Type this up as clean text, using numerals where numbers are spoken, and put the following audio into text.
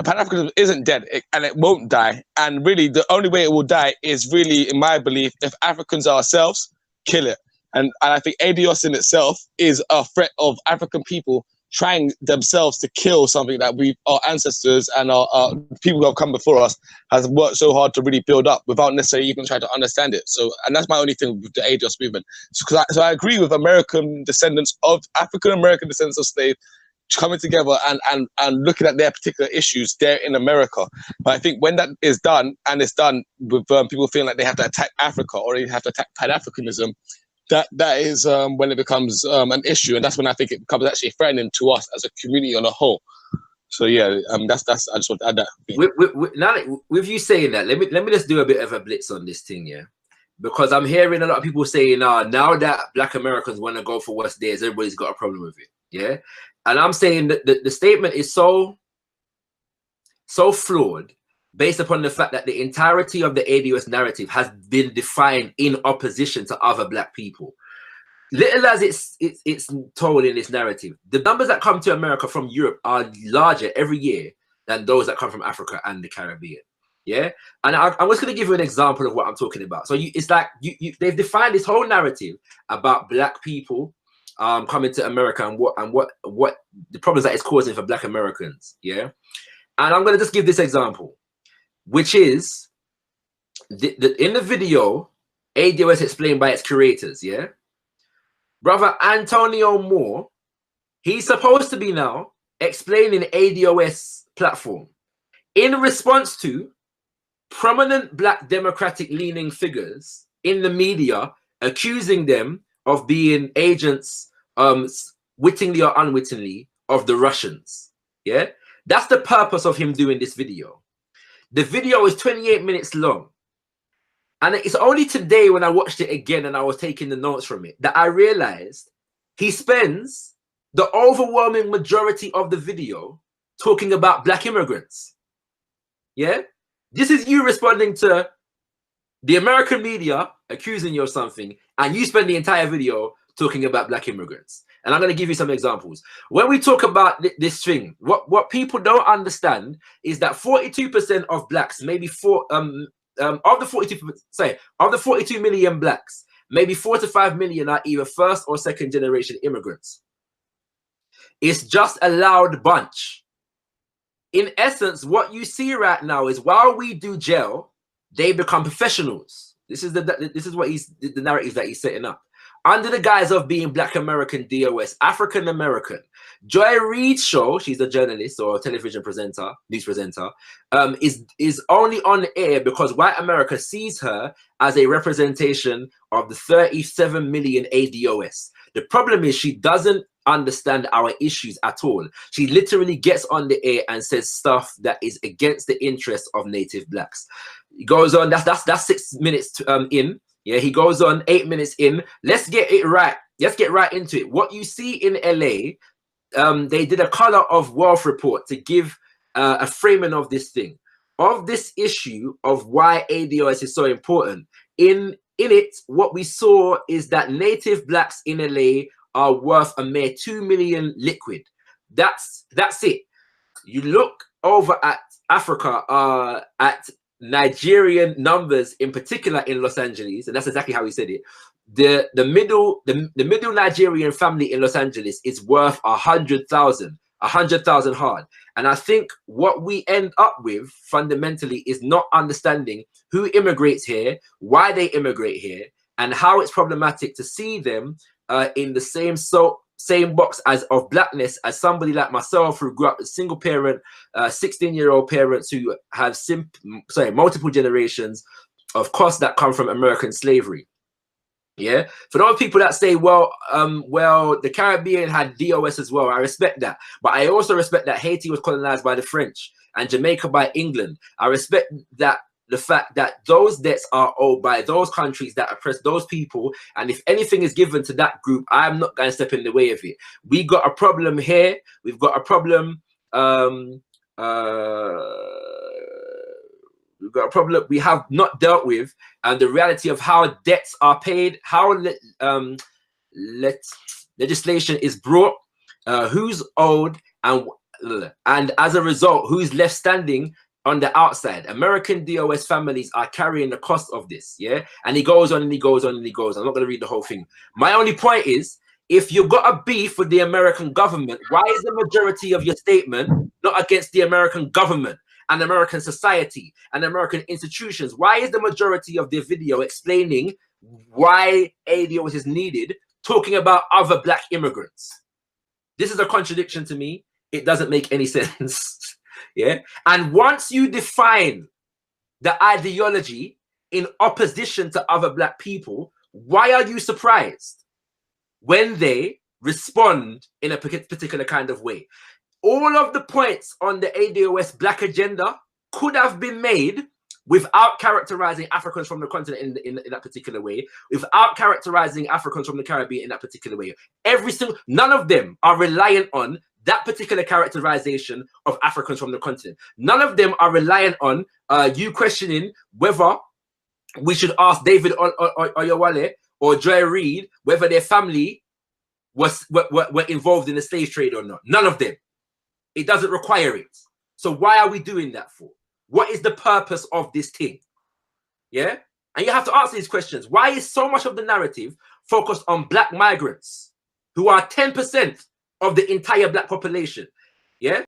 Pan-Africanism isn't dead, and it won't die. And really, the only way it will die is really, in my belief, if Africans ourselves kill it. And I think ADOS in itself is a threat of African people trying themselves to kill something that our ancestors and our people who have come before us has worked so hard to really build up without necessarily even trying to understand it. So, and that's my only thing with the ADOS movement. So I agree with African American descendants of slaves coming together and looking at their particular issues there in America. But I think when that is done, and it's done with people feeling like they have to attack Africa or they have to attack Pan-Africanism, that is when it becomes an issue, and that's when I think it becomes actually threatening to us as a community on a whole. So yeah, that's I just want to add that. Now, with you saying that, let me just do a bit of a blitz on this thing, yeah, because I'm hearing a lot of people saying, now that Black Americans want to go for what's theirs, everybody's got a problem with it, yeah, and I'm saying that the statement is so flawed, based upon the fact that the entirety of the ADOS narrative has been defined in opposition to other Black people. Little as it's told in this narrative, the numbers that come to America from Europe are larger every year than those that come from Africa and the Caribbean. Yeah, and I'm just going to give you an example of what I'm talking about. So it's like they've defined this whole narrative about Black people coming to America and what the problems that it's causing for Black Americans. Yeah, and I'm going to just give this example, which is in the video, ADOS explained by its curators, yeah? Brother Antonio Moore, he's supposed to be now explaining ADOS platform in response to prominent Black democratic-leaning figures in the media accusing them of being agents, wittingly or unwittingly, of the Russians, yeah? That's the purpose of him doing this video. The video is 28 minutes long. And it's only today when I watched it again and I was taking the notes from it that I realized he spends the overwhelming majority of the video talking about Black immigrants. Yeah? This is you responding to the American media accusing you of something, and you spend the entire video talking about Black immigrants. And I'm going to give you some examples. When we talk about this thing, what people don't understand is that 42% of Blacks, maybe of the 42 million Blacks, maybe 4 to 5 million are either first or second generation immigrants. It's just a loud bunch. In essence, what you see right now is while we do jail, they become professionals. This is what the narrative that he's setting up. Under the guise of being Black American DOS, African American. Joy Reid's show, she's a journalist or a television presenter, news presenter, is only on air because white America sees her as a representation of the 37 million ADOS. The problem is she doesn't understand our issues at all. She literally gets on the air and says stuff that is against the interests of Native Blacks. He goes on, that's 6 minutes in. Yeah, he goes on 8 minutes in. Let's get it right. Let's get right into it. What you see in LA, they did a color of wealth report to give a framing of this thing, of this issue of why ADOS is so important. In it, what we saw is that Native Blacks in LA are worth a mere 2 million liquid. That's it. You look over at Africa, at Nigerian numbers in particular in Los Angeles, and that's exactly how he said it. The middle Nigerian family in Los Angeles is worth 100,000 hard. And I think what we end up with fundamentally is not understanding who immigrates here, why they immigrate here, and how it's problematic to see them in the same box of Blackness as somebody like myself who grew up with single parent, 16-year-old parents who have multiple generations of costs that come from American slavery. Yeah, for those people that say, well, the Caribbean had DOS as well, I respect that, but I also respect that Haiti was colonized by the French and Jamaica by England. I respect that the fact that those debts are owed by those countries that oppress those people, and if anything is given to that group, I'm not going to step in the way of it. We got a problem here. We've got a problem. We've got a problem we have not dealt with, and the reality of how debts are paid, how legislation is brought, who's owed, and and as a result, who's left standing on the outside? American DOS families are carrying the cost of this. Yeah, and he goes on and he goes on and he goes on. I'm not going to read the whole thing. My only point is, if you've got a beef with the American government, why is the majority of your statement not against the American government and American society and American institutions? Why is the majority of the video explaining why ADOS is needed, talking about other black immigrants? This is a contradiction to me. It doesn't make any sense. Yeah. And once you define the ideology in opposition to other black people, why are you surprised when they respond in a particular kind of way? All of the points on the ADOS black agenda could have been made without characterizing Africans from the continent in that particular way, without characterizing Africans from the Caribbean in that particular way. None of them are reliant on that particular characterization of Africans from the continent. None of them are reliant on you questioning whether we should ask David Oyewale or Joy Reid whether their family were involved in the slave trade or not. None of them. It doesn't require it. So why are we doing that for? What is the purpose of this thing? Yeah? And you have to answer these questions. Why is so much of the narrative focused on black migrants who are 10% of the entire black population? Yeah?